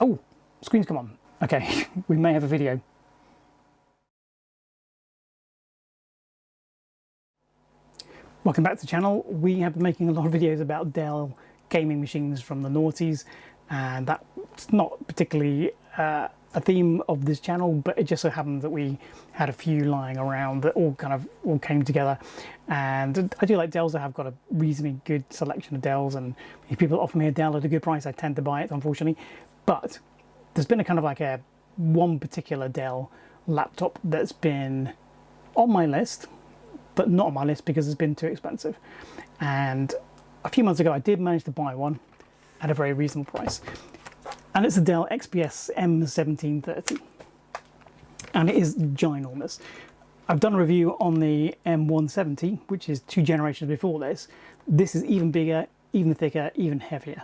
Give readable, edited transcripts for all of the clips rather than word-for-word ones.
Oh, screen's come on. Okay, we may have a video. Welcome back to the channel. We have been making a lot of videos about Dell gaming machines from the noughties, and that's not particularly a theme of this channel, but it just so happened that we had a few lying around that all came together. And I do like Dells. I have got a reasonably good selection of Dells, and if people offer me a Dell at a good price, I tend to buy it, unfortunately. But there's been a kind of like one particular Dell laptop that's been on my list, but not on my list because it's been too expensive. And a few months ago I did manage to buy one at a very reasonable price, and it's a Dell XPS M1730, and it is ginormous. I've done a review on the M170, which is 2 generations before this. This is even bigger, even thicker, even heavier,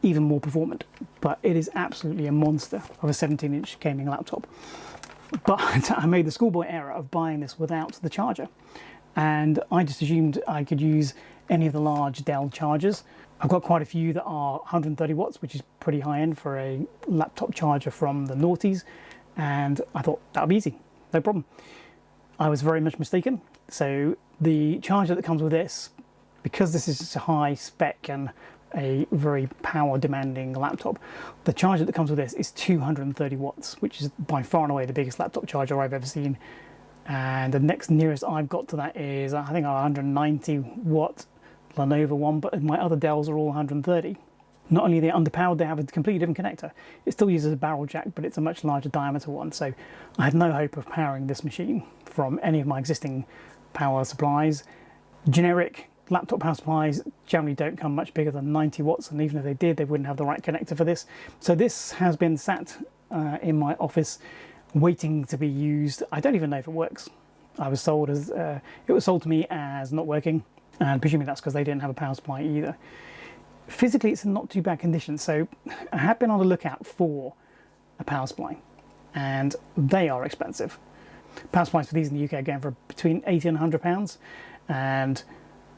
even more performant, but it is absolutely a monster of a 17-inch gaming laptop. But I made the schoolboy error of buying this without the charger, and I just assumed I could use any of the large Dell chargers. I've got quite a few that are 130 watts, which is pretty high end for a laptop charger from the noughties, and I thought that would be easy, no problem. I was very much mistaken. So the charger that comes with this, because this is a high spec and a very power demanding laptop, the charger that comes with this is 230 watts, which is by far and away the biggest laptop charger I've ever seen. And the next nearest I've got to that is, I think, a 190 watt Lenovo one, but my other Dells are all 130. Not only are they underpowered, they have a completely different connector. It still uses a barrel jack, but it's a much larger diameter one, so I had no hope of powering this machine from any of my existing power supplies. Generic laptop power supplies generally don't come much bigger than 90 watts, and even if they did, they wouldn't have the right connector for this. So this has been sat in my office waiting to be used. I don't even know if it works. I was sold as it was sold to me as not working, and presumably that's because they didn't have a power supply either. Physically, it's in not too bad condition, so I have been on the lookout for a power supply, and they are expensive. Power supplies for these in the UK are going for between £80 and £100, and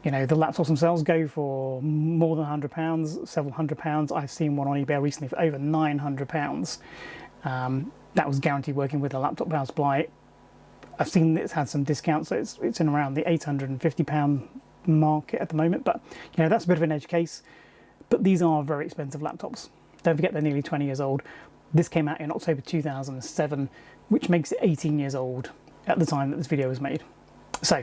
you know, the laptops themselves go for more than £100, several £100. I've seen one on eBay recently for over £900. That was guaranteed working with a laptop power supply. I've seen it's had some discounts, so it's in around the £850 market at the moment, but you know, that's a bit of an edge case. But these are very expensive laptops. Don't forget they're nearly 20 years old. This came out in October 2007, which makes it 18 years old at the time that this video was made. So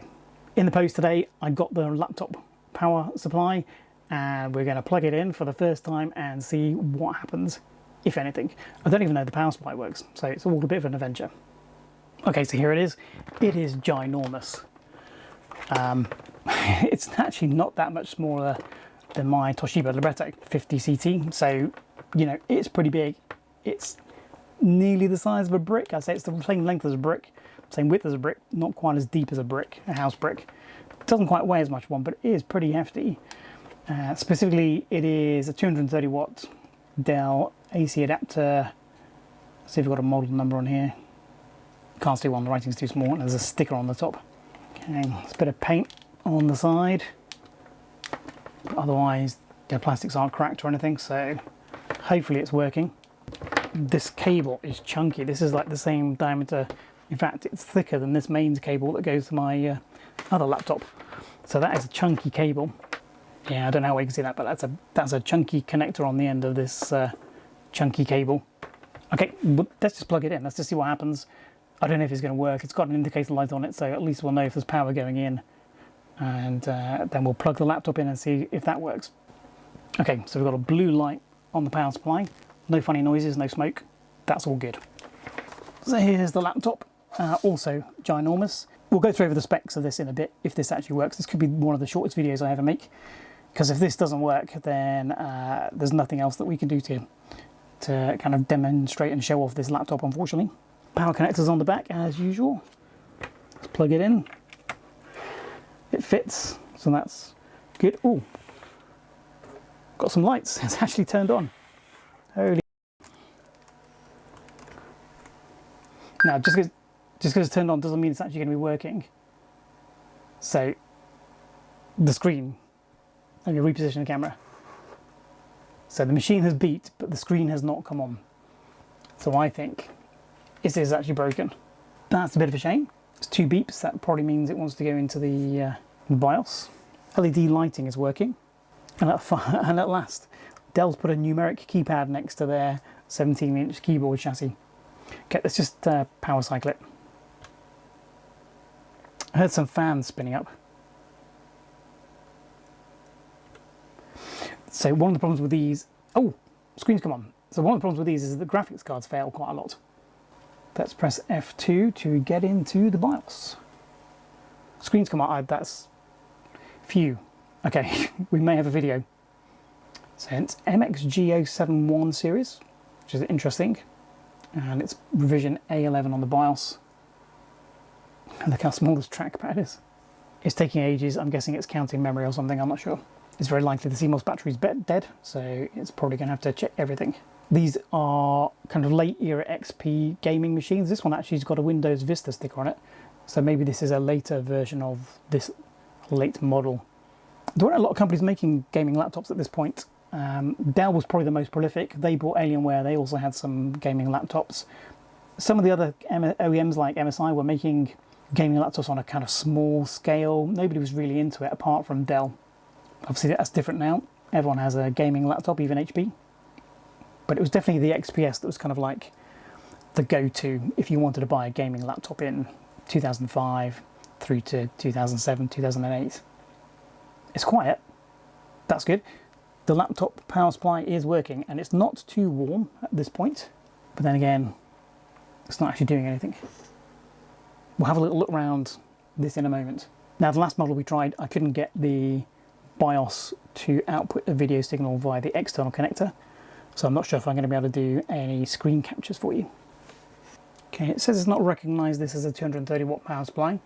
in the post today, I got the laptop power supply, and we're going to plug it in for the first time and see what happens, if anything. I don't even know the power supply works, so it's all a bit of an adventure. Okay, so here it is. It is ginormous. It's actually not that much smaller than my Toshiba Libretto 50 CT, so you know, it's pretty big. It's nearly the size of a brick. I'd say it's the same length as a brick, same width as a brick, not quite as deep as a brick, a house brick. It doesn't quite weigh as much one, but it is pretty hefty. Specifically, it is a 230 watt Dell AC adapter. Let's see if we've got a model number on here. Can't see one, the writing's too small, and there's a sticker on the top. Okay, there's a bit of paint on the side, but otherwise the plastics aren't cracked or anything, so hopefully it's working. This cable is chunky. This is like the same diameter. In fact, it's thicker than this mains cable that goes to my other laptop. So that is a chunky cable. Yeah, I don't know how you can see that, but that's a chunky connector on the end of this chunky cable. Okay, let's just plug it in. Let's just see what happens. I don't know if it's going to work. It's got an indicator light on it, so at least we'll know if there's power going in. And then we'll plug the laptop in and see if that works. Okay, so we've got a blue light on the power supply. No funny noises, no smoke. That's all good. So here's the laptop. Also ginormous. We'll go through over the specs of this in a bit, if this actually works. This could be one of the shortest videos I ever make, because if this doesn't work, then there's nothing else that we can do to kind of demonstrate and show off this laptop, unfortunately. Power connectors on the back as usual. Let's plug it in. It fits, so that's good. Oh, got some lights. It's actually turned on. Holy. Now, just because it's turned on doesn't mean it's actually going to be working. So the screen, let me reposition the camera. So the machine has beeped, but the screen has not come on. So I think this is actually broken. That's a bit of a shame. It's 2 beeps. That probably means it wants to go into the BIOS. LED lighting is working. And at last, Dell's put a numeric keypad next to their 17-inch keyboard chassis. Okay, let's just power cycle it. I heard some fans spinning up. So one of the problems with these... Oh, screens come on. So one of the problems with these is that the graphics cards fail quite a lot. Let's press F2 to get into the BIOS. Screens come on. That's... Phew. Okay, we may have a video. So it's MXG071 series, which is interesting. And it's revision A11 on the BIOS. Look how small this trackpad is. It's taking ages. I'm guessing it's counting memory or something. I'm not sure. It's very likely the CMOS battery's dead, so it's probably going to have to check everything. These are kind of late era XP gaming machines. This one actually has got a Windows Vista sticker on it, so maybe this is a later version of this late model. There aren't a lot of companies making gaming laptops at this point. Dell was probably the most prolific. They bought Alienware. They also had some gaming laptops. Some of the other OEMs like MSI were making gaming laptops on a kind of small scale. Nobody was really into it apart from Dell. Obviously that's different now. Everyone has a gaming laptop, even HP. But it was definitely the XPS that was kind of like the go-to if you wanted to buy a gaming laptop in 2005 through to 2007, 2008. It's quiet. That's good. The laptop power supply is working and it's not too warm at this point. But then again, it's not actually doing anything. We'll have a little look around this in a moment. Now, the last model we tried, I couldn't get the BIOS to output a video signal via the external connector, so I'm not sure if I'm going to be able to do any screen captures for you. Okay, it says it's not recognised this as a 230 watt power supply.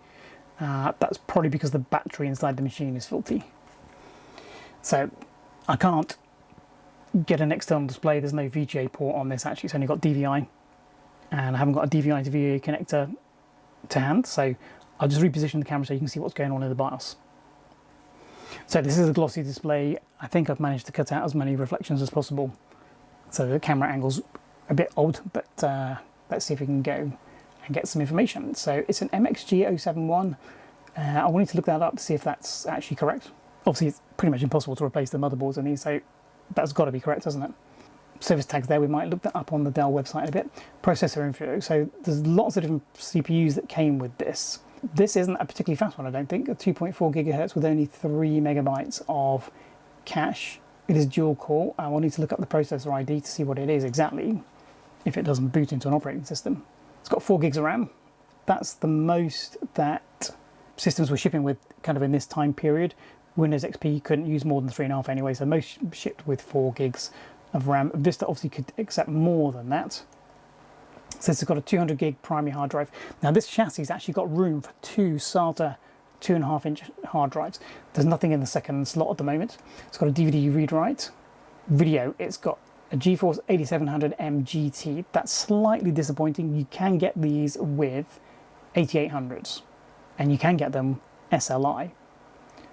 That's probably because the battery inside the machine is faulty. So I can't get an external display. There's no VGA port on this actually. It's only got DVI, and I haven't got a DVI to VGA connector to hand, so I'll just reposition the camera so you can see what's going on in the BIOS. So this is a glossy display. I think I've managed to cut out as many reflections as possible. So the camera angle's a bit odd, but let's see if we can go and get some information. So it's an MXG071. I wanted to look that up to see if that's actually correct. Obviously it's pretty much impossible to replace the motherboards in these, so that's got to be correct, hasn't it? Service tags there, we might look that up on the Dell website a bit. Processor info, so there's lots of different CPUs that came with this. This isn't a particularly fast one, I don't think. A 2.4 gigahertz with only 3 megabytes of cache. It is dual core. I will need to look up the processor ID to see what it is exactly, if it doesn't boot into an operating system. It's got 4 gigs of RAM. That's the most that systems were shipping with kind of in this time period. Windows XP couldn't use more than 3.5 anyway, so most shipped with 4 gigs of RAM. Vista obviously could accept more than that. So it's got a 200 gig primary hard drive. Now this chassis's actually got room for 2 SATA 2.5-inch hard drives. There's nothing in the second slot at the moment. It's got a DVD read-write. Video, it's got a GeForce 8700M GT. That's slightly disappointing. You can get these with 8800s, and you can get them SLI.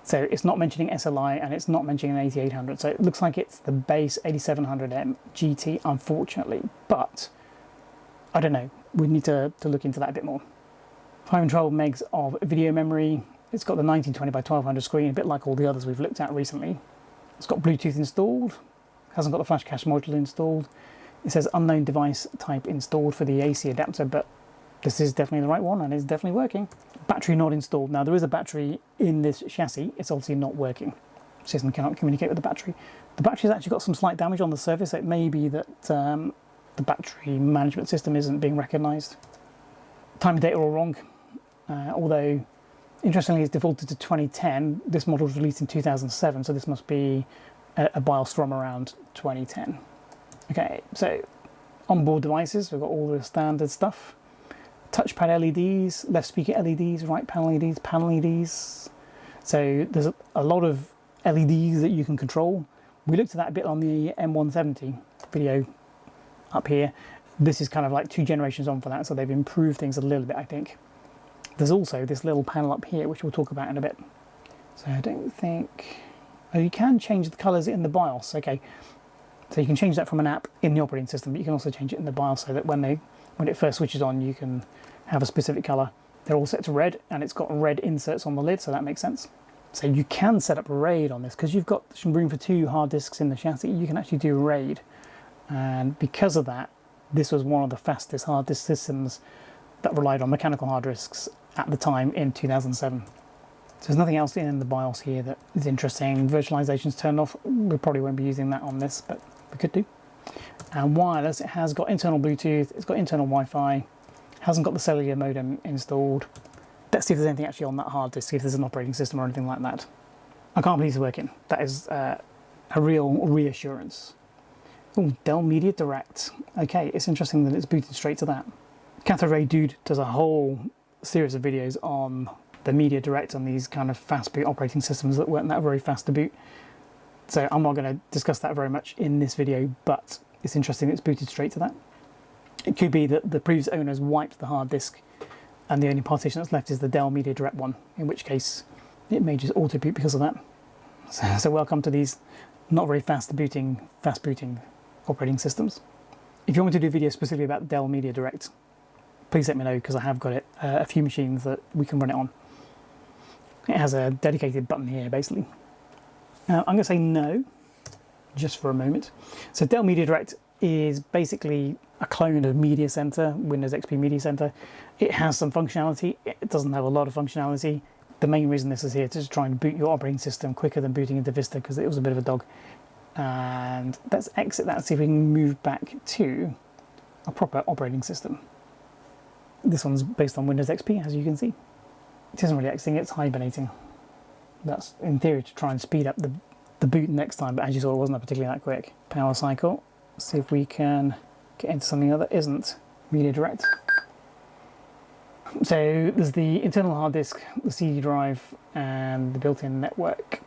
So it's not mentioning SLI and it's not mentioning an 8800. So it looks like it's the base 8700M GT, unfortunately. But I don't know. We need to look into that a bit more. 512 megs of video memory. It's got the 1920 by 1200 screen, a bit like all the others we've looked at recently. It's got Bluetooth installed. Hasn't got the flash cache module installed. It says unknown device type installed for the AC adapter, but this is definitely the right one and it's definitely working. Battery not installed. Now there is a battery in this chassis. It's obviously not working. The system cannot communicate with the battery. The battery's actually got some slight damage on the surface. So it may be that the battery management system isn't being recognised. Time and date are all wrong. Although, interestingly, it's defaulted to 2010. This model was released in 2007, so this must be a BIOS from around 2010. Okay, so onboard devices, we've got all the standard stuff. Touchpad LEDs, left speaker LEDs, right panel LEDs, panel LEDs. So there's a lot of LEDs that you can control. We looked at that a bit on the M170 video up here. This is kind of like 2 generations on for that, so they've improved things a little bit, I think. There's also this little panel up here, which we'll talk about in a bit. So I don't think... Oh, you can change the colours in the BIOS. Okay, So you can change that from an app in the operating system, but you can also change it in the BIOS so that when it first switches on, you can have a specific color. They're all set to red, and it's got red inserts on the lid, so that makes sense. So you can set up a RAID on this because you've got some room for 2 hard disks in the chassis. You can actually do a RAID, and because of that, this was one of the fastest hard disk systems that relied on mechanical hard disks at the time in 2007. So there's nothing else in the BIOS here that is interesting. Virtualization's turned off. We probably won't be using that on this, but we could do. And wireless, it has got internal Bluetooth, it's got internal Wi-Fi, hasn't got the cellular modem installed. Let's see if there's anything actually on that hard disk, see if there's an operating system or anything like that. I can't believe it's working. That is a real reassurance. Oh, Dell Media Direct. Okay, it's interesting that it's booted straight to that. Cathode Ray Dude does a whole series of videos on the Media Direct and these kind of fast boot operating systems that weren't that very fast to boot. So I'm not going to discuss that very much in this video, but it's interesting it's booted straight to that. It could be that the previous owners wiped the hard disk and the only partition that's left is the Dell Media Direct one, in which case it may just auto boot because of that. So welcome to these not very fast booting operating systems. If you want me to do a video specifically about Dell Media Direct, please let me know, because I have got it a few machines that we can run it on. It has a dedicated button here, basically. I'm going to say no, just for a moment. So Dell Media Direct is basically a clone of Media Center, Windows XP Media Center. It has some functionality. It doesn't have a lot of functionality. The main reason this is here is to try and boot your operating system quicker than booting into Vista, because it was a bit of a dog. And let's exit that and see if we can move back to a proper operating system. This one's based on Windows XP, as you can see. It isn't really exiting, it's hibernating. That's in theory to try and speed up the boot next time, but as you saw, it wasn't particularly that quick. Power cycle. Let's see if we can get into something that isn't Media Direct. So there's the internal hard disk, the CD drive, and the built-in network.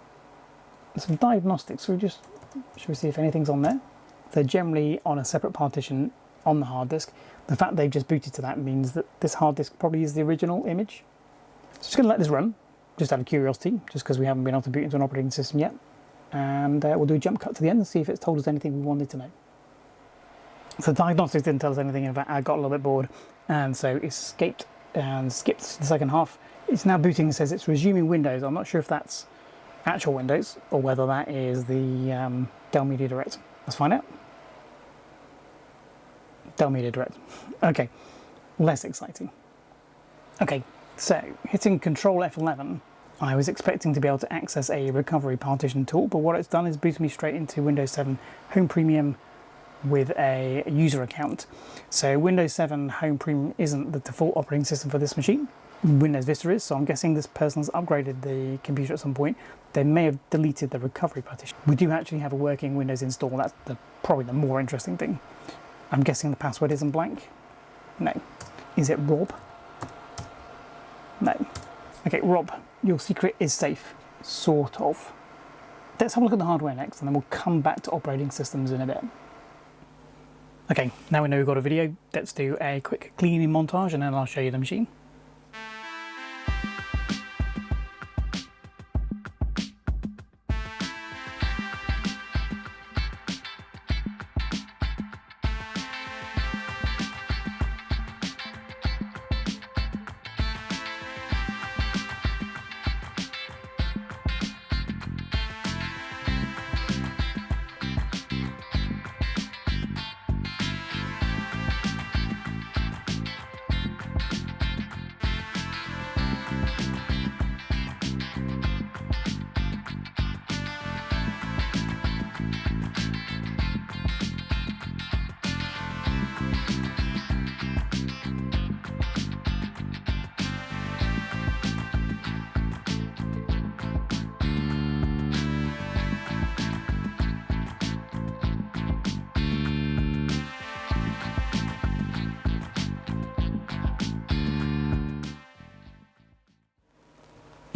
Some diagnostics. Should we see if anything's on there? They're generally on a separate partition on the hard disk. The fact they've just booted to that means that this hard disk probably is the original image. So just going to let this run, just out of curiosity, just because we haven't been able to boot into an operating system yet. And we'll do a jump cut to the end and see if it's told us anything we wanted to know. So diagnostics didn't tell us anything. In fact, I got a little bit bored, and so escaped and skipped the second half. It's now booting and says it's resuming Windows. I'm not sure if that's actual Windows or whether that is the Dell Media Direct. Let's find out. Dell Media Direct. Okay, less exciting. Okay, so hitting Control F11, I was expecting to be able to access a recovery partition tool, but what it's done is booted me straight into Windows 7 Home Premium with a user account. So Windows 7 Home Premium isn't the default operating system for this machine. Windows Vista is, so I'm guessing this person's upgraded the computer at some point. They may have deleted the recovery partition. We do actually have a working Windows install. That's probably the more interesting thing. I'm guessing the password isn't blank. No. Is it Rob? No. Okay, Rob, your secret is safe. Sort of. Let's have a look at the hardware next, and then we'll come back to operating systems in a bit. Okay, now we know we've got a video, let's do a quick cleaning montage and then I'll show you the machine.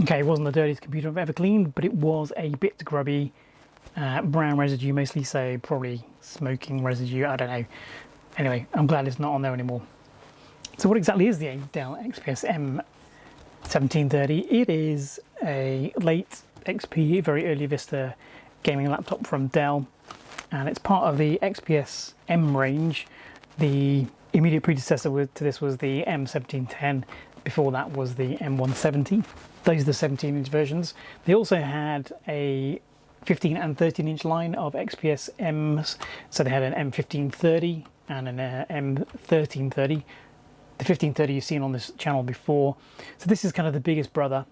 Okay, it wasn't the dirtiest computer I've ever cleaned, but it was a bit grubby, brown residue mostly, so probably smoking residue, I don't know. Anyway, I'm glad it's not on there anymore. So what exactly is the Dell XPS M1730? It is a late XP, very early Vista gaming laptop from Dell. and it's part of the XPS M range. The immediate predecessor to this was the M1710. Before that was the M170. Those are the 17-inch versions. They also had a 15 and 13-inch line of XPS Ms. So they had an M1530 and an M1330. The 1530 you've seen on this channel before. So this is kind of the biggest brother,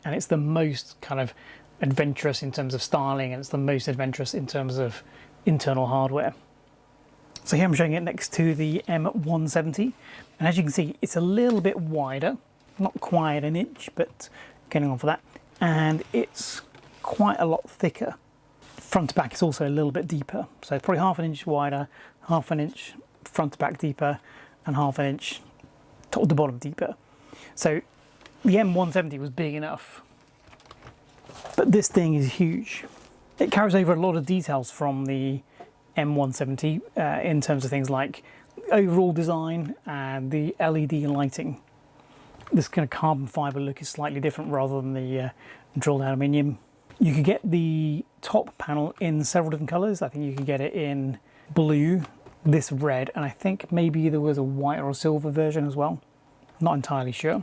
and it's the most kind of adventurous in terms of styling, and it's the most adventurous in terms of internal hardware. So here I'm showing it next to the M170, and as you can see, it's a little bit wider, not quite an inch, but getting on for that, and it's quite a lot thicker. Front to back is also a little bit deeper, so it's probably half an inch wider, half an inch front to back deeper, and half an inch top to bottom deeper. So the M170 was big enough, but this thing is huge. It carries over a lot of details from the M170 in terms of things like overall design and the LED lighting. This kind of carbon fibre look is slightly different rather than the drilled aluminium. You could get the top panel in several different colours. I think you could get it in blue, this red, and I think maybe there was a white or a silver version as well. Not entirely sure.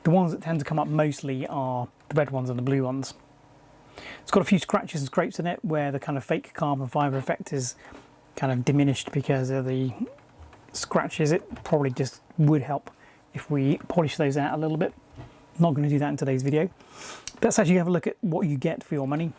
The ones that tend to come up mostly are the red ones and the blue ones. It's got a few scratches and scrapes in it where the kind of fake carbon fibre effect is kind of diminished because of the scratches. It probably just would help if we polish those out a little bit. Not going to do that in today's video. Let's actually have a look at what you get for your money.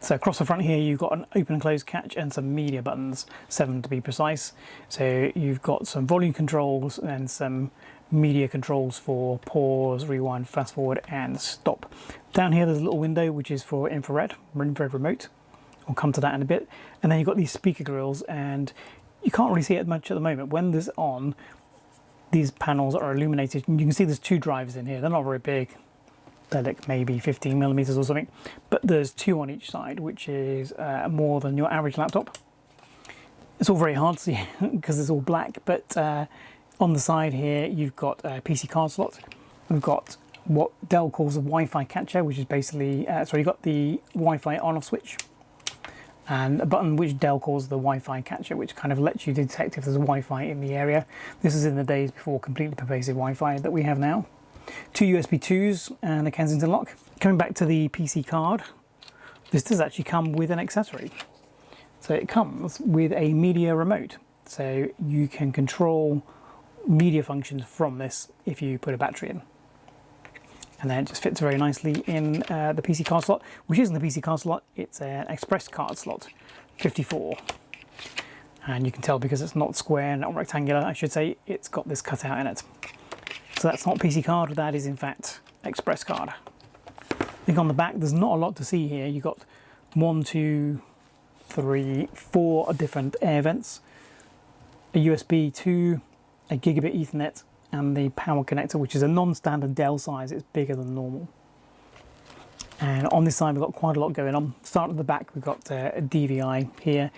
So across the front here you've got an open and close catch and some media buttons, 7 to be precise. So you've got some volume controls and some media controls for pause, rewind, fast forward and stop. Down here there's a little window which is for infrared remote. I'll come to that in a bit. And then you've got these speaker grills, and you can't really see it much at the moment. When this is on, these panels are illuminated, and you can see there's 2 drives in here. They're not very big. They're like maybe 15 millimeters or something, but there's 2 on each side, which is more than your average laptop. It's all very hard to see because it's all black, but on the side here you've got a PC card slot. We've got what Dell calls a Wi-Fi catcher, which is basically you've got the Wi-Fi on-off switch, and a button which Dell calls the Wi-Fi catcher, which kind of lets you detect if there's a Wi-Fi in the area. This is in the days before completely pervasive Wi-Fi that we have now. 2 USB 2s and a Kensington lock. Coming back to the PC card, this does actually come with an accessory. So it comes with a media remote. So you can control media functions from this if you put a battery in. And then it just fits very nicely in the PC card slot, which isn't the PC card slot, it's an express card slot, 54. And you can tell because it's not square, not rectangular, I should say, it's got this cutout in it. So that's not PC card, that is in fact express card. I think on the back there's not a lot to see here. You've got 1, 2, 3, 4 different air vents, a USB 2, a gigabit Ethernet, and the power connector, which is a non-standard Dell size. It's bigger than normal. And on this side we've got quite a lot going on. Start at the back, we've got a DVI here,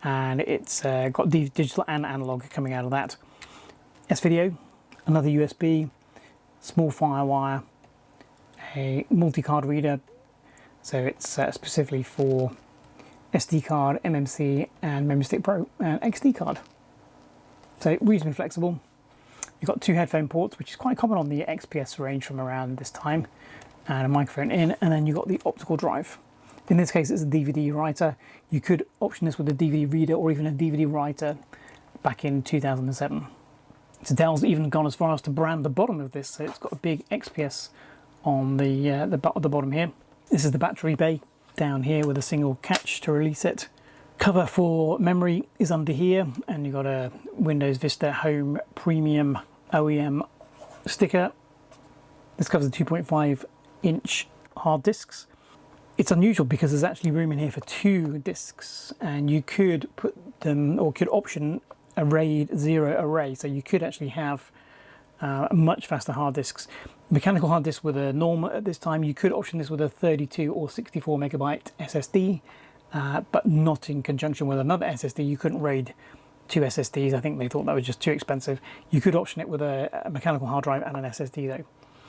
and it's got digital and analog coming out of that. S-video, another USB, small firewire, a multi-card reader, so it's specifically for SD card, MMC, and Memory Stick Pro, and XD card. So reasonably flexible. You've got 2 headphone ports, which is quite common on the XPS range from around this time, and a microphone in, and then you've got the optical drive. In this case it's a DVD writer. You could option this with a DVD reader or even a DVD writer back in 2007. So Dell's even gone as far as to brand the bottom of this, so it's got a big XPS on the bottom here. This is the battery bay down here with a single catch to release it. Cover for memory is under here, and you've got a Windows Vista Home Premium OEM sticker. This covers the 2.5-inch hard disks. It's unusual because there's actually room in here for 2 disks, and you could put them, or could option a RAID 0 array, so you could actually have much faster hard disks. Mechanical hard disk with a normal at this time, you could option this with a 32 or 64 megabyte SSD, but not in conjunction with another SSD. You couldn't RAID 2 SSDs. I think they thought that was just too expensive. You could option it with a mechanical hard drive and an SSD though.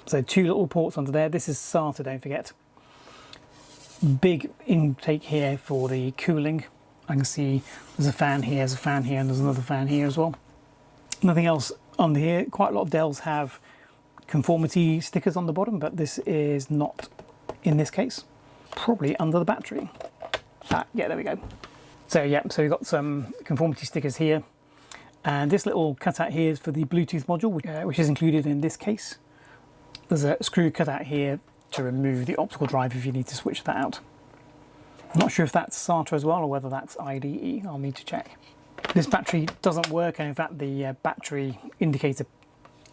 So 2 little ports under there. This is SATA, don't forget. Big intake here for the cooling. I can see there's a fan here, there's a fan here, and there's another fan here as well. Nothing else under here. Quite a lot of Dells have conformity stickers on the bottom, but this is not in this case. Probably under the battery. Yeah, there we go. So yeah, so we've got some conformity stickers here. And this little cutout here is for the Bluetooth module, which is included in this case. There's a screw cutout here to remove the optical drive if you need to switch that out. I'm not sure if that's SATA as well or whether that's IDE. I'll need to check. This battery doesn't work, and in fact the battery indicator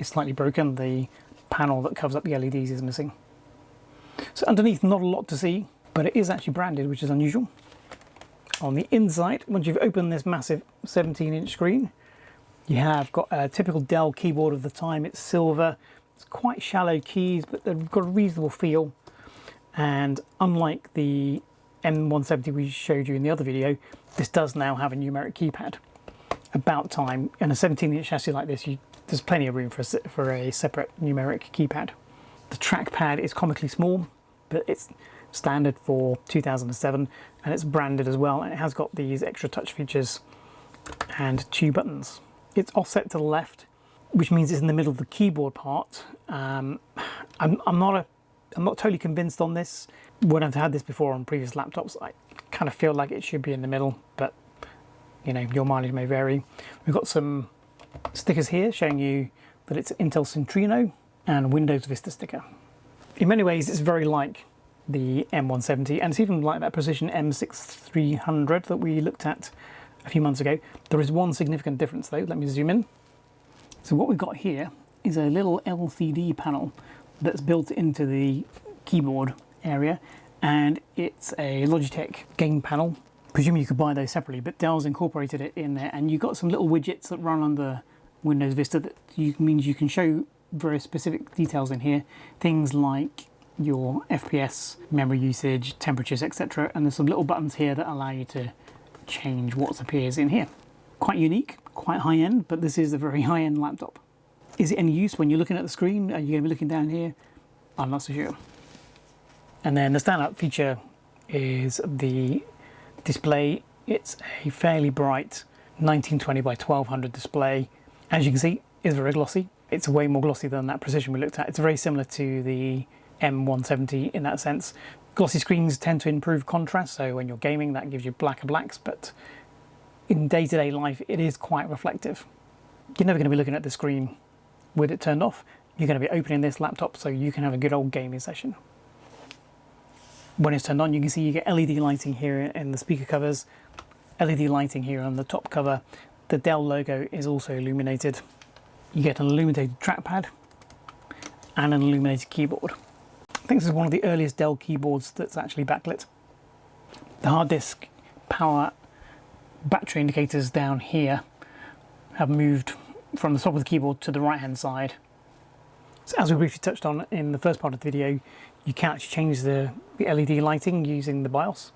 is slightly broken. The panel that covers up the LEDs is missing. So underneath, not a lot to see, but it is actually branded, which is unusual. On the inside, once you've opened this massive 17-inch screen, you have got a typical Dell keyboard of the time. It's silver. It's quite shallow keys, but they've got a reasonable feel. And unlike the M170 we showed you in the other video, this does now have a numeric keypad. About time. In a 17-inch chassis like this, there's plenty of room for a separate numeric keypad. The trackpad is comically small, but it's standard for 2007, and it's branded as well, and it has got these extra touch features and 2 buttons. It's offset to the left, which means it's in the middle of the keyboard part. I'm not totally convinced on this. When I've had this before on previous laptops, I kind of feel like it should be in the middle, but you know, your mileage may vary. We've got some stickers here showing you that it's Intel Centrino and Windows Vista sticker. In many ways, it's very like the M170, and it's even like that Precision M6300 that we looked at a few months ago. There is one significant difference though. Let me zoom in. So what we've got here is a little LCD panel that's built into the keyboard area, and it's a Logitech game panel. Presumably you could buy those separately, but Dell's incorporated it in there, and you've got some little widgets that run under Windows Vista that means you can show very specific details in here. Things like your FPS, memory usage, temperatures, etc. And there's some little buttons here that allow you to change what appears in here. Quite unique, quite high-end, but this is a very high-end laptop. Is it any use when you're looking at the screen? Are you going to be looking down here? I'm not so sure. And then the standout feature is the display. It's a fairly bright 1920 by 1200 display. As you can see, it's very glossy. It's way more glossy than that Precision we looked at. It's very similar to the M170 in that sense. Glossy screens tend to improve contrast, so when you're gaming that gives you blacker blacks, but in day-to-day life it is quite reflective. You're never going to be looking at the screen with it turned off. You're going to be opening this laptop so you can have a good old gaming session. When it's turned on, you can see you get LED lighting here in the speaker covers, LED lighting here on the top cover. The Dell logo is also illuminated. You get an illuminated trackpad and an illuminated keyboard. I think this is one of the earliest Dell keyboards that's actually backlit. The hard disk, power, battery indicators down here have moved from the top of the keyboard to the right hand side. So as we briefly touched on in the first part of the video, you can actually change the LED lighting using the BIOS.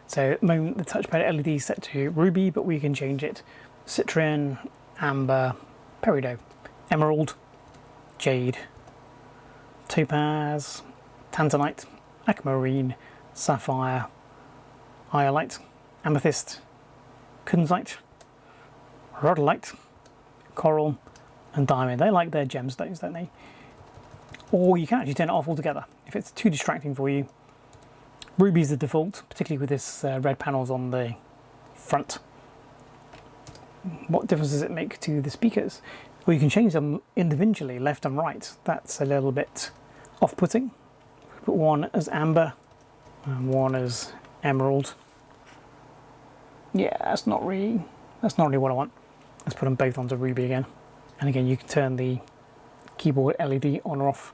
So at the moment the touchpad LED is set to ruby, but we can change it citron, amber, peridot, emerald, jade, topaz, tanzanite, aquamarine, sapphire, iolite, amethyst, kunzite, rhodolite, coral and diamond. They like their gemstones, don't they? Or you can actually turn it off altogether if it's too distracting for you. Ruby is the default, particularly with this red panels on the front. What difference does it make to the speakers? Well, you can change them individually, left and right. That's a little bit off-putting. Put one as amber and one as emerald. Yeah, that's not really what I want. Let's put them both onto ruby again. And again, you can turn the keyboard LED on or off.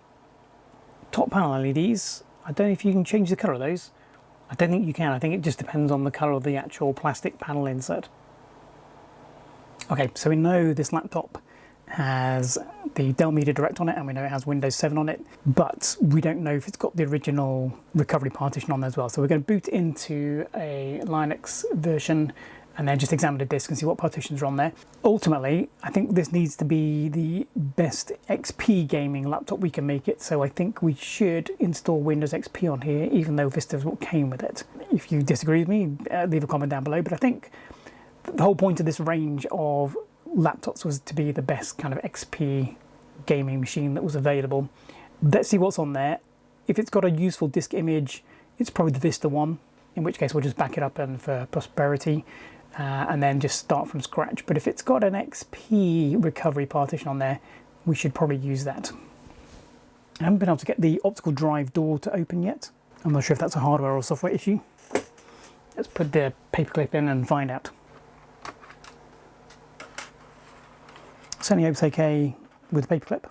Top panel LEDs, I don't know if you can change the colour of those. I don't think you can. I think it just depends on the colour of the actual plastic panel insert. Okay, so we know this laptop has the Dell Media Direct on it, and we know it has Windows 7 on it, but we don't know if it's got the original recovery partition on there as well. So we're going to boot into a Linux version and then just examine the disk and see what partitions are on there. Ultimately, I think this needs to be the best XP gaming laptop we can make it, so I think we should install Windows XP on here, even though Vista is what came with it. If you disagree with me, leave a comment down below, but I think the whole point of this range of laptops was to be the best kind of XP gaming machine that was available. Let's see what's on there. If it's got a useful disk image, it's probably the Vista one, in which case we'll just back it up and for prosperity and then just start from scratch. But if it's got an XP recovery partition on there, we should probably use that. I haven't been able to get the optical drive door to open yet. I'm not sure if that's a hardware or software issue. Let's put the paperclip in and find out. Certainly hope it's okay with the paperclip.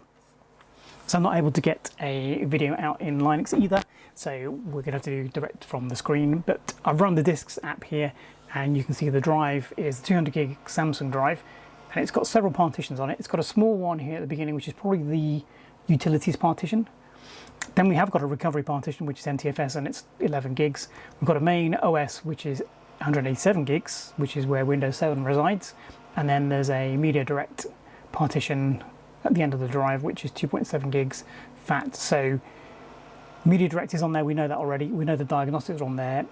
So I'm not able to get a video out in Linux either, so we're going to have to do direct from the screen. But I've run the disks app here, and you can see the drive is a 200 gig Samsung drive, and it's got several partitions on it. It's got a small one here at the beginning, which is probably the utilities partition. Then we have got a recovery partition, which is NTFS, and it's 11 gigs. We've got a main OS, which is 187 gigs, which is where Windows 7 resides. And then there's a Media Direct partition at the end of the drive, which is 2.7 gigs fat. So Media Direct is on there, we know that already. We know the diagnostics are on there,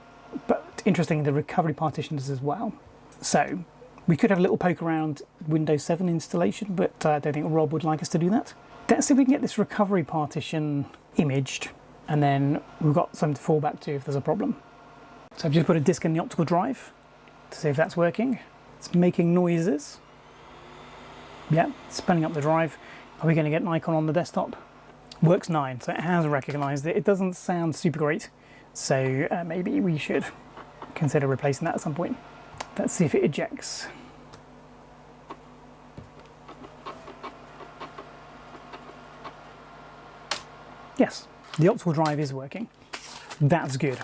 but interestingly, the recovery partitions as well. So we could have a little poke around Windows 7 installation, but I don't think Rob would like us to do that. Let's see if we can get this recovery partition imaged, and then we've got something to fall back to if there's a problem. So I've just put a disk in the optical drive to see if that's working. It's making noises. Yeah, spinning up the drive. Are we going to get an icon on the desktop? Works 9, so it has recognised it. It doesn't sound super great, so maybe we should consider replacing that at some point. Let's see if it ejects. Yes, the optical drive is working. That's good.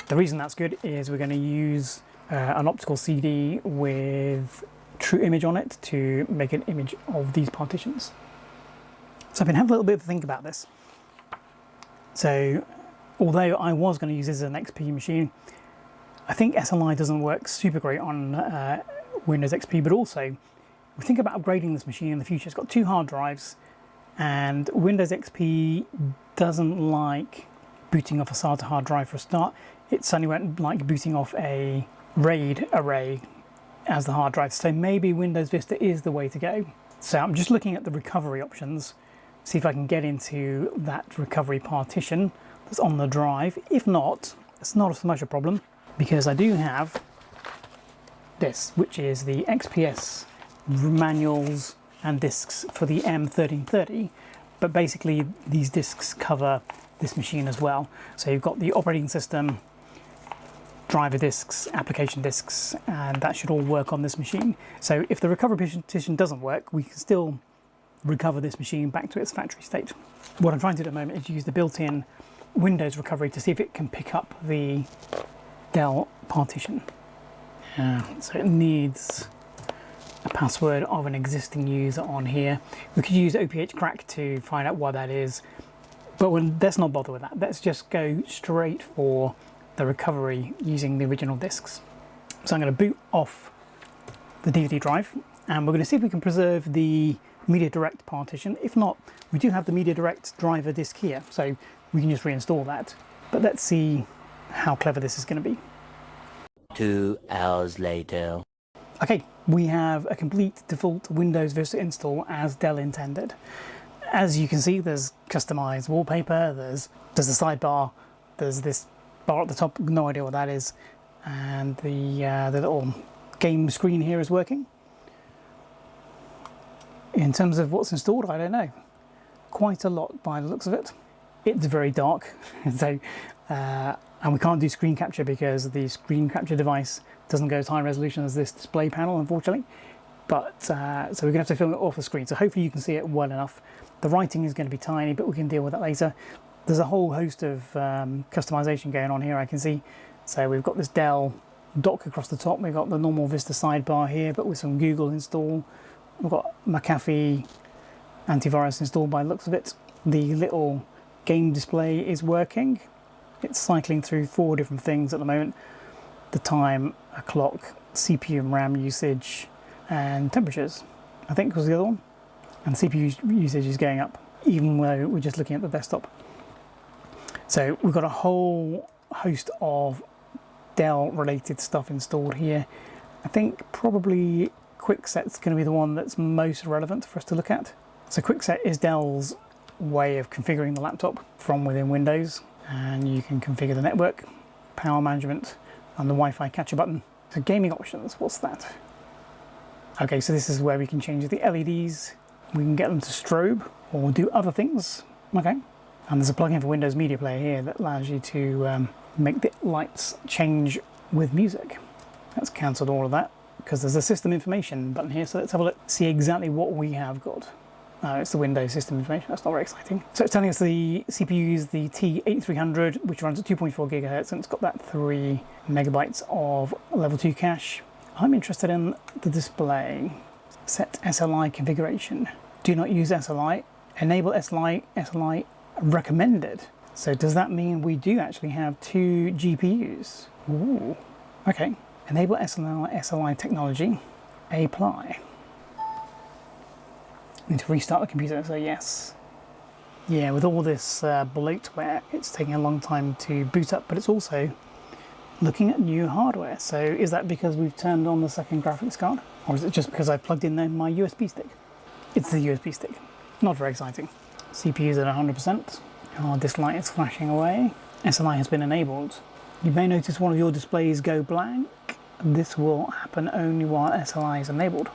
The reason that's good is we're going to use an optical CD with true image on it to make an image of these partitions. So I've been having a little bit of a think about this. So although I was going to use this as an XP machine, I think SLI doesn't work super great on Windows XP, but also we think about upgrading this machine in the future. It's got 2 hard drives, and Windows XP doesn't like booting off a SATA hard drive for a start. It certainly won't like booting off a RAID array as the hard drive, so maybe Windows Vista is the way to go. So I'm just looking at the recovery options, see if I can get into that recovery partition that's on the drive. If not, it's not so much a problem, because I do have this, which is the XPS manuals and discs for the M1330, but basically these discs cover this machine as well. So you've got the operating system, driver disks, application disks, and that should all work on this machine. So if the recovery partition doesn't work, we can still recover this machine back to its factory state. What I'm trying to do at the moment is use the built-in Windows recovery to see if it can pick up the Dell partition. So it needs a password of an existing user on here. We could use OPH crack to find out what that is, but let's not bother with that. Let's just go straight for the recovery using the original discs. So I'm going to boot off the DVD drive, and we're going to see if we can preserve the Media Direct partition. If not, we do have the Media Direct driver disk here, so we can just reinstall that. But let's see how clever this is going to be. 2 hours later. Okay, we have a complete default Windows Vista install as Dell intended. As you can see, there's customized wallpaper, there's the sidebar, there's this bar at the top, no idea what that is, and the little game screen here is working. In terms of what's installed, I don't know. Quite a lot by the looks of it. It's very dark, so and we can't do screen capture because the screen capture device doesn't go as high resolution as this display panel, unfortunately. But so we're gonna have to film it off the screen. So hopefully you can see it well enough. The writing is going to be tiny, but we can deal with that later. There's a whole host of customization going on here, I can see. So we've got this Dell dock across the top. We've got the normal Vista sidebar here, but with some Google install. We've got McAfee antivirus installed by the looks of it. The little game display is working. It's cycling through 4 different things at the moment. The time, a clock, CPU and RAM usage and temperatures, I think was the other one. And CPU usage is going up, even though we're just looking at the desktop. So we've got a whole host of Dell related stuff installed here. I think probably Quickset's going to be the one that's most relevant for us to look at. So Quickset is Dell's way of configuring the laptop from within Windows, and you can configure the network, power management, and the Wi-Fi catcher button. So gaming options, what's that? Okay, so this is where we can change the LEDs. We can get them to strobe or do other things. Okay, and there's a plugin for Windows Media Player here that allows you to make the lights change with music. That's cancelled all of that because there's a system information button here. So let's have a look, see exactly what we have got. It's the Windows system information. That's not very exciting. So it's telling us the CPU is the T8300, which runs at 2.4 gigahertz, and it's got that 3 megabytes of level 2 cache. I'm interested in the display. Set SLI configuration. Do not use SLI. Enable SLI recommended. So does that mean we do actually have 2 GPUs? Ooh, okay. Enable SLI technology. Apply. Need to restart the computer, so yes. Yeah, with all this bloatware, it's taking a long time to boot up, but it's also looking at new hardware. So is that because we've turned on the second graphics card? Or is it just because I plugged in my USB stick? It's the USB stick. Not very exciting. CPU's at 100%. Hard disk light is flashing away. SLI has been enabled. You may notice one of your displays go blank. This will happen only while SLI is enabled.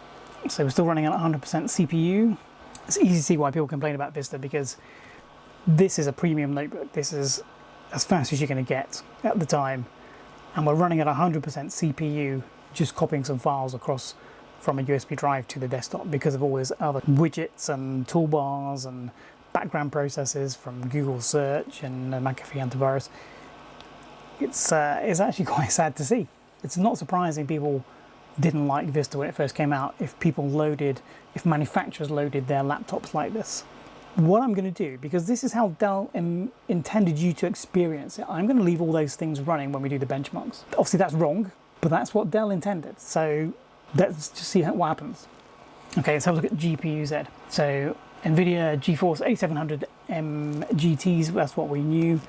So we're still running at 100% CPU. It's easy to see why people complain about Vista, because this is a premium notebook. This is as fast as you're going to get at the time. And we're running at 100% CPU, just copying some files across from a USB drive to the desktop because of all these other widgets and toolbars and background processes from Google Search and McAfee Antivirus. It's actually quite sad to see. It's not surprising people didn't like Vista when it first came out if manufacturers loaded their laptops like this. What I'm going to do, because this is how Dell intended you to experience it, I'm going to leave all those things running when we do the benchmarks. Obviously that's wrong, but that's what Dell intended. So let's just see what happens. Okay, let's have a look at GPU-Z. So NVIDIA GeForce 8700M GTs, that's what we knew.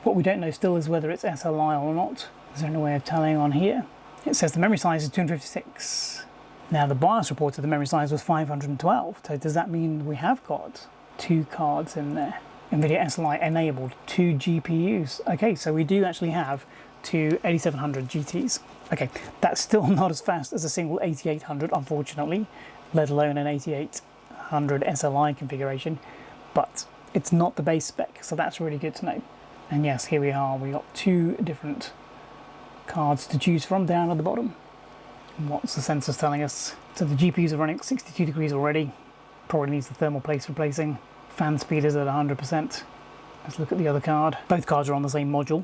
What we don't know still is whether it's SLI or not. Is there any way of telling on here? It says the memory size is 256. Now the BIOS reported the memory size was 512. So does that mean we have got 2 cards in there? NVIDIA SLI enabled 2 GPUs. Okay, so we do actually have 2 8700 GTs. Okay, that's still not as fast as a single 8800, unfortunately, let alone an 8800 SLI configuration, but it's not the base spec, so that's really good to know. And yes, here we are, we got 2 different cards to choose from down at the bottom. And what's the sensors telling us? So the GPUs are running at 62 degrees already, probably needs the thermal paste replacing. Fan speed is at 100%. Let's look at the other card. Both cards are on the same module,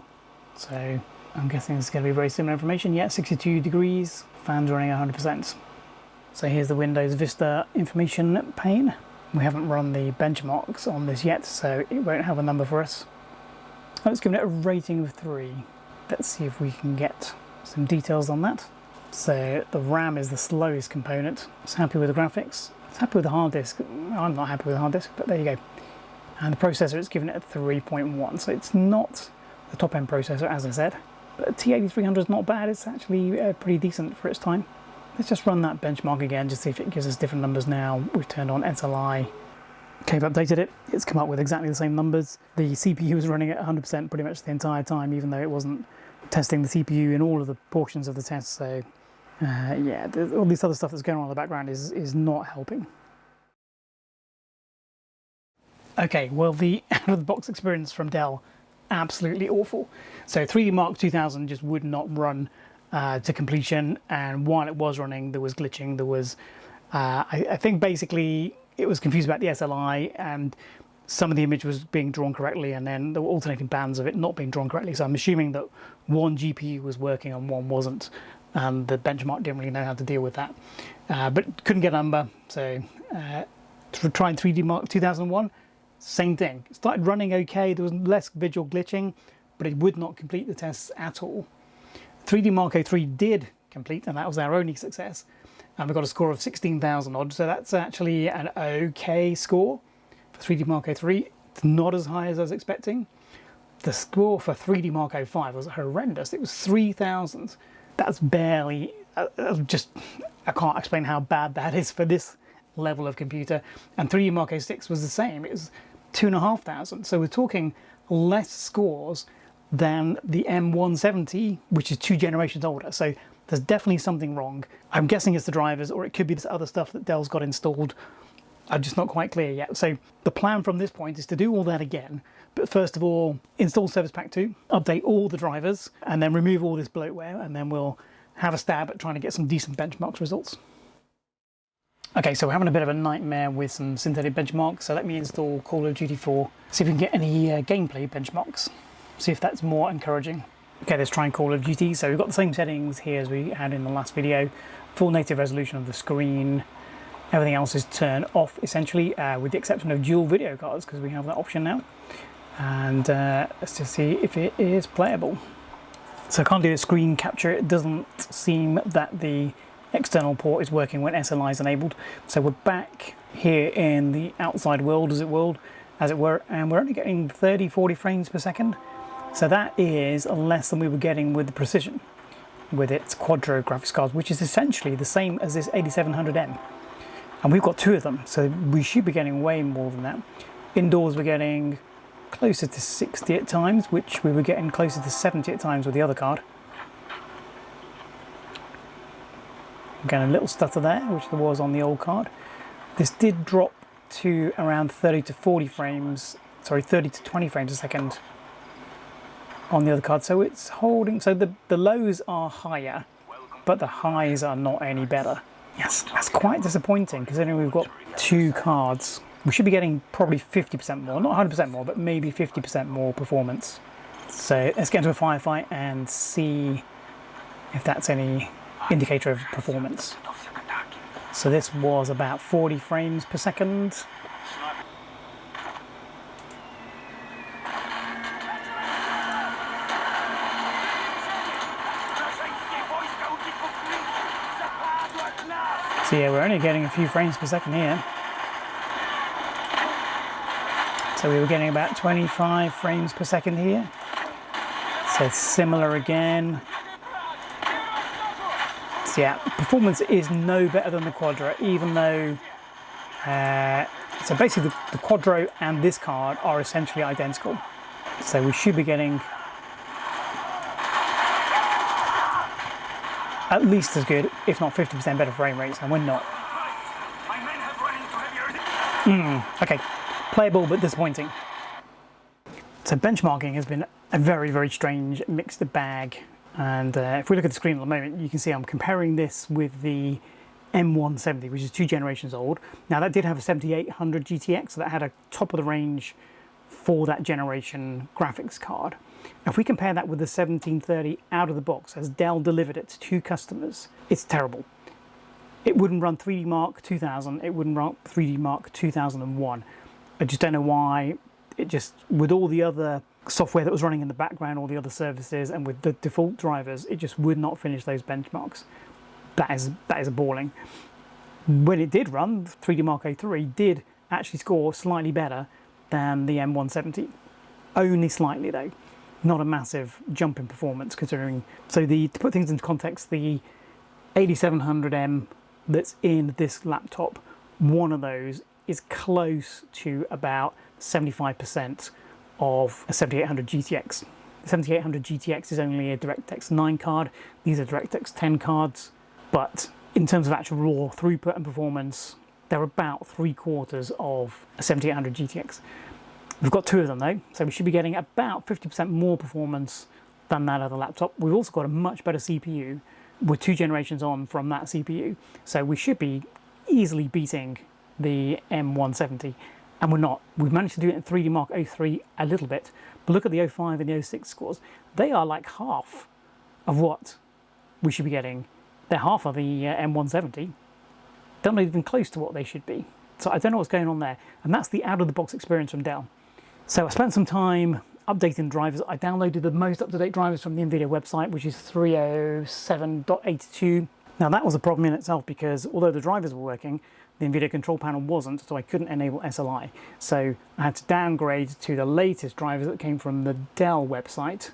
so I'm guessing it's going to be very similar information. Yeah, 62 degrees, fans running 100%. So here's the Windows Vista information pane. We haven't run the benchmarks on this yet, so it won't have a number for us. Let's give it a rating of 3. Let's see if we can get some details on that. So the RAM is the slowest component. It's happy with the graphics. It's happy with the hard disk. I'm not happy with the hard disk, but there you go. And the processor, it's given it a 3.1, so it's not the top end processor, as I said. But T8300 is not bad. It's actually pretty decent for its time. Let's just run that benchmark again, just see if it gives us different numbers now. We've turned on SLI. Okay, I've updated it. It's come up with exactly the same numbers. The CPU is running at 100% pretty much the entire time, even though it wasn't testing the CPU in all of the portions of the test. So yeah, all this other stuff that's going on in the background is not helping. Okay, well, the out-of-the-box experience from Dell, absolutely awful. So 3D Mark 2000 just would not run to completion, and while it was running, there was glitching. There was, I think basically it was confused about the SLI, and some of the image was being drawn correctly, and then there were alternating bands of it not being drawn correctly. So I'm assuming that one GPU was working and one wasn't. The benchmark didn't really know how to deal with that, but couldn't get a number. So trying 3D Mark 2001, same thing. It started running okay. There was less visual glitching, but it would not complete the tests at all. 3D Mark 03 did complete, and that was our only success. And we got a score of 16,000 odd, so that's actually an okay score for 3D Mark 03. It's not as high as I was expecting. The score for 3D Mark 05 was horrendous. It was 3,000. That's barely, I can't explain how bad that is for this level of computer. And 3D Mark 06 was the same. It was 2,500. So we're talking less scores than the M170, which is 2 generations older. So there's definitely something wrong. I'm guessing it's the drivers, or it could be this other stuff that Dell's got installed. I'm just not quite clear yet. So the plan from this point is to do all that again. But first of all, install Service Pack 2, update all the drivers, and then remove all this bloatware, and then we'll have a stab at trying to get some decent benchmarks results. Okay, so we're having a bit of a nightmare with some synthetic benchmarks, so let me install Call of Duty 4, see if we can get any gameplay benchmarks, see if that's more encouraging. Okay, let's try and Call of Duty. So we've got the same settings here as we had in the last video. Full native resolution of the screen. Everything else is turned off, essentially, with the exception of dual video cards, because we have that option now. And let's just see if it is playable. So I can't do a screen capture. It doesn't seem that the external port is working when SLI is enabled. So we're back here in the outside world, as it were, and we're only getting 30-40 frames per second. So that is less than we were getting with the Precision, with its Quadro graphics cards, which is essentially the same as this 8700M. And we've got 2 of them, so we should be getting way more than that. Indoors we're getting closer to 60 at times, which we were getting closer to 70 at times with the other card. Again, a little stutter there, which there was on the old card. This did drop to around 30 to 20 frames a second on the other card, so it's holding. So the lows are higher, but the highs are not any better. Yes, that's quite disappointing, considering we've got 2 cards. We should be getting probably 50% more, not 100% more, but maybe 50% more performance. So let's get into a firefight and see if that's any indicator of performance. So this was about 40 frames per second. So yeah, we're only getting a few frames per second here. So we were getting about 25 frames per second here. So similar again. So yeah, performance is no better than the Quadro, even though so basically the Quadro and this card are essentially identical. So we should be getting at least as good, if not 50% better frame rates, and we're not. Okay, playable but disappointing. So benchmarking has been a very, very strange mixed bag. And if we look at the screen at the moment, you can see I'm comparing this with the M170, which is 2 generations old. Now that did have a 7800 GTX, so that had a top of the range for that generation graphics card. If we compare that with the 1730 out of the box, as Dell delivered it to customers, it's terrible. It wouldn't run 3D Mark 2000, it wouldn't run 3D Mark 2001. I just don't know why. It just, with all the other software that was running in the background, all the other services, and with the default drivers, it just would not finish those benchmarks. That is appalling. When it did run, 3D Mark 03 did actually score slightly better than the M170. Only slightly though. Not a massive jump in performance considering. So to put things into context, the 8700M that's in this laptop, one of those is close to about 75% of a 7800 GTX. The 7800 GTX is only a DirectX 9 card. These are DirectX 10 cards. But in terms of actual raw throughput and performance, they're about 3/4 of a 7800 GTX. We've got 2 of them though, so we should be getting about 50% more performance than that other laptop. We've also got a much better CPU. We're 2 generations on from that CPU, so we should be easily beating the M170, and we're not. We've managed to do it in 3D Mark 03 a little bit, but look at the 05 and the 06 scores. They are like half of what we should be getting. They're half of the M170. They're not even close to what they should be. So I don't know what's going on there, and that's the out-of-the-box experience from Dell. So I spent some time updating drivers, I downloaded the most up-to-date drivers from the NVIDIA website, which is 307.82. Now that was a problem in itself because although the drivers were working, the NVIDIA control panel wasn't, so I couldn't enable SLI. So I had to downgrade to the latest drivers that came from the Dell website.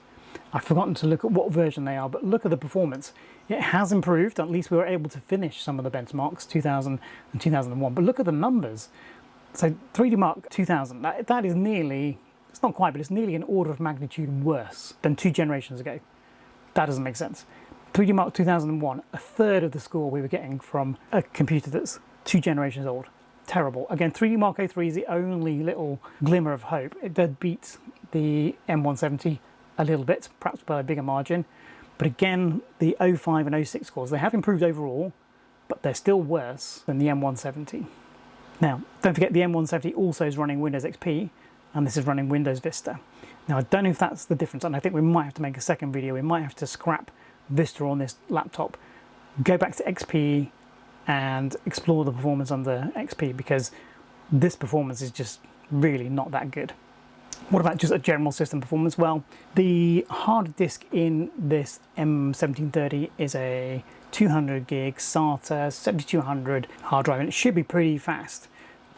I've forgotten to look at what version they are, but look at the performance. It has improved, at least we were able to finish some of the benchmarks, 2000 and 2001, but look at the numbers. So 3D Mark 2000, that is nearly, it's not quite, but it's nearly an order of magnitude worse than 2 generations ago. That doesn't make sense. 3D Mark 2001, a third of the score we were getting from a computer that's 2 generations old. Terrible. Again, 3D Mark 03 is the only little glimmer of hope. It did beat the M170 a little bit, perhaps by a bigger margin. But again, the 05 and 06 scores, they have improved overall, but they're still worse than the M170. Now, don't forget the M170 also is running Windows XP, and this is running Windows Vista. Now, I don't know if that's the difference, and I think we might have to make a second video. We might have to scrap Vista on this laptop, go back to XP, and explore the performance under XP, because this performance is just really not that good. What about just a general system performance? Well, the hard disk in this M1730 is a 200 gig SATA 7200 hard drive, and it should be pretty fast.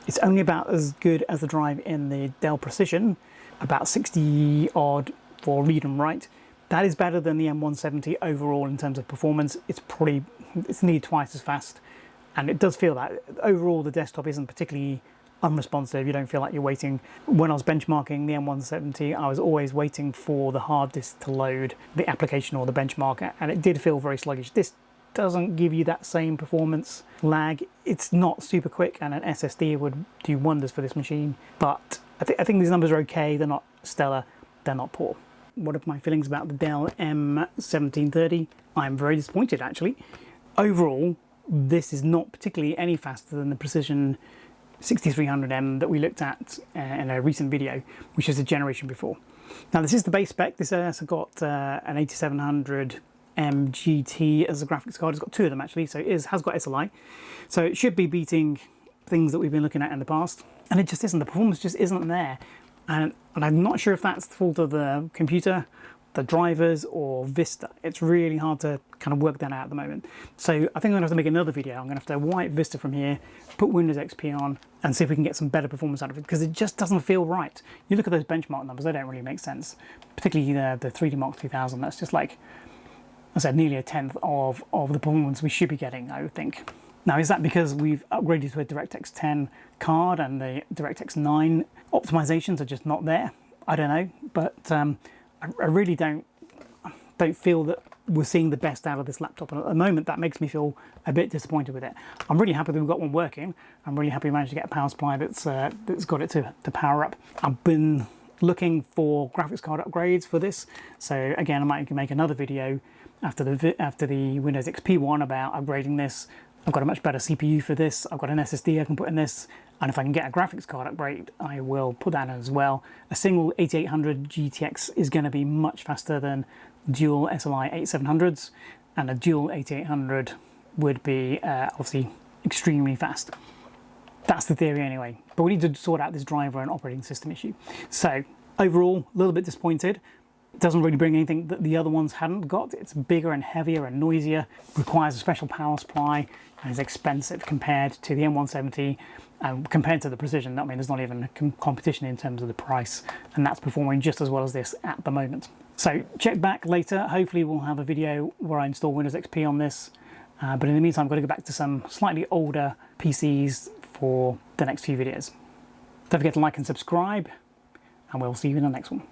It's only about as good as the drive in the Dell Precision, about 60 odd for read and write. That is better than the M170 overall in terms of performance. It's nearly twice as fast, and it does feel that overall the desktop isn't particularly unresponsive. You don't feel like you're waiting. When I was benchmarking the M170, I was always waiting for the hard disk to load the application or the benchmark, and it did feel very sluggish. This doesn't give you that same performance lag. It's not super quick, and an SSD would do wonders for this machine, but I think these numbers are okay. They're not stellar, they're not poor. What are my feelings about the Dell M1730? I'm very disappointed, actually. Overall, this is not particularly any faster than the Precision 6300M that we looked at in a recent video, which is a generation before. Now, this is the base spec. This has got an 8700M GT as a graphics card. It's got 2 of them actually, so it has got SLI. So it should be beating things that we've been looking at in the past, and it just isn't. The performance just isn't there, and I'm not sure if that's the fault of the computer, the drivers, or Vista. It's really hard to kind of work that out at the moment. So I think I'm gonna have to make another video. I'm gonna have to wipe Vista from here, put Windows XP on, and see if we can get some better performance out of it, because it just doesn't feel right. You look at those benchmark numbers, they don't really make sense. Particularly the 3D Mark 2000, that's just like, I said, nearly a tenth of the performance we should be getting, I would think. Now, is that because we've upgraded to a DirectX 10 card and the DirectX 9 optimizations are just not there? I don't know, but I really don't feel that we're seeing the best out of this laptop, and at the moment that makes me feel a bit disappointed with it. I'm really happy that we've got one working. I'm really happy we managed to get a power supply that's got it to power up. I've been looking for graphics card upgrades for this, so again I might make another video after the Windows XP one about upgrading this. I've got a much better CPU for this. I've got an SSD I can put in this, and if I can get a graphics card upgrade, I will put that in as well. A single 8800 GTX is going to be much faster than dual SLI 8700s, and a dual 8800 would be obviously extremely fast. That's the theory anyway, but we need to sort out this driver and operating system issue. So overall, a little bit disappointed. It doesn't really bring anything that the other ones hadn't got. It's bigger and heavier and noisier, requires a special power supply, and is expensive compared to the M170, and compared to the Precision. I mean, there's not even a competition in terms of the price, and that's performing just as well as this at the moment. So check back later. Hopefully we'll have a video where I install Windows XP on this, but in the meantime I've got to go back to some slightly older PCs for the next few videos. Don't forget to like and subscribe, and we'll see you in the next one.